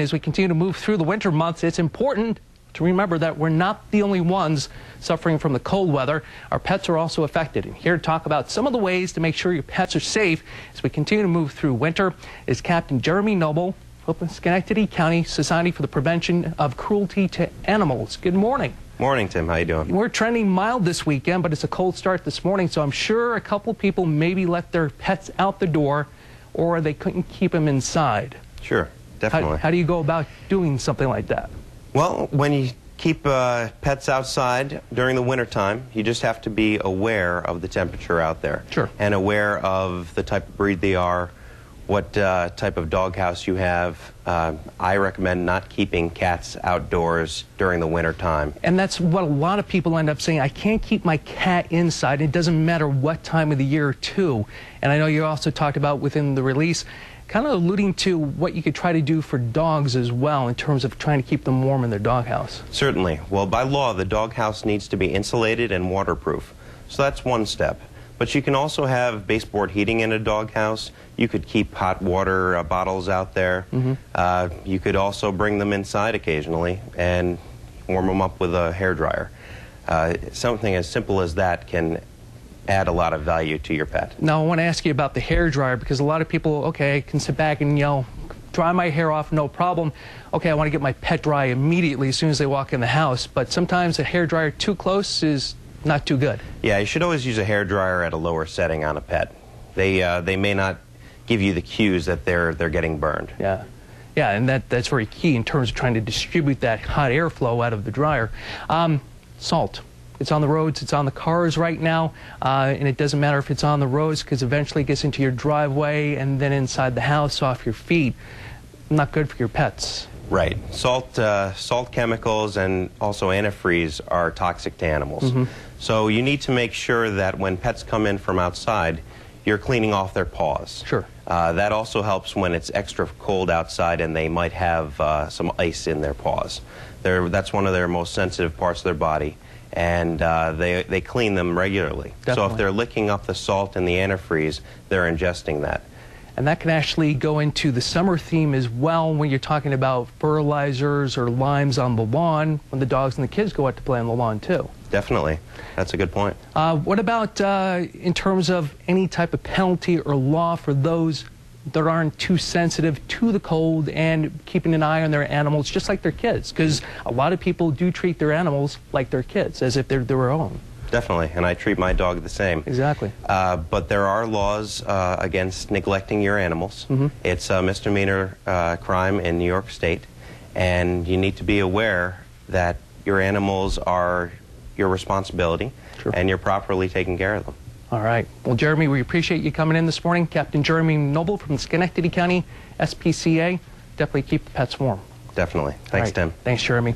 As we continue to move through the winter months, it's important to remember that we're not the only ones suffering from the cold weather. Our pets are also affected. And here to talk about some of the ways to make sure your pets are safe as we continue to move through winter is Captain Jeremy Noble of the Schenectady County Society for the Prevention of Cruelty to Animals. Good morning. Morning, Tim. How you doing? We're trending mild this weekend, but it's a cold start this morning, so I'm sure a couple people maybe let their pets out the door or they couldn't keep them inside. Sure. Definitely. How do you go about doing something like that? Well, when you keep pets outside during the wintertime, you just have to be aware of the temperature out there. Sure. And aware of the type of breed they are, what type of doghouse you have. I recommend not keeping cats outdoors during the wintertime. And that's what a lot of people end up saying. I can't keep my cat inside. It doesn't matter what time of the year, too. And I know you also talked about within the release, kind of alluding to what you could try to do for dogs as well in terms of trying to keep them warm in their doghouse. Certainly. Well, by law, the doghouse needs to be insulated and waterproof. So that's one step. But you can also have baseboard heating in a doghouse. You could keep hot water bottles out there. You could also bring them inside occasionally and warm them up with a hairdryer. Something as simple as that can add a lot of value to your pet. Now, I want to ask you about the hairdryer because a lot of people, okay, can sit back and, dry my hair off, no problem. Okay, I want to get my pet dry immediately as soon as they walk in the house. But sometimes a hairdryer too close is not too good. Yeah, you should always use a hairdryer at a lower setting on a pet. They may not give you the cues that they're getting burned. Yeah, and that's very key in terms of trying to distribute that hot airflow out of the dryer. Salt. It's on the roads, it's on the cars right now, and it doesn't matter if it's on the roads because eventually it gets into your driveway and then inside the house off your feet. Not good for your pets. Right. Salt chemicals and also antifreeze are toxic to animals. So you need to make sure that when pets come in from outside, you're cleaning off their paws. Sure. That also helps when it's extra cold outside and they might have some ice in their paws. That's one of their most sensitive parts of their body. And they clean them regularly. Definitely. So if they're licking up the salt and the antifreeze, they're ingesting that. And that can actually go into the summer theme as well when you're talking about fertilizers or limes on the lawn when the dogs and the kids go out to play on the lawn too. Definitely. That's a good point. What about in terms of any type of penalty or law for those that aren't too sensitive to the cold and keeping an eye on their animals just like their kids? Because a lot of people do treat their animals like their kids, as if they're their own. Definitely, and I treat my dog the same. Exactly. But there are laws against neglecting your animals. It's a misdemeanor crime in New York State, and you need to be aware that your animals are your responsibility, and you're properly taking care of them. All right. Well, Jeremy, we appreciate you coming in this morning. Captain Jeremy Noble from Schenectady County SPCA. Definitely keep the pets warm. Definitely. Thanks, Tim. Thanks, Jeremy.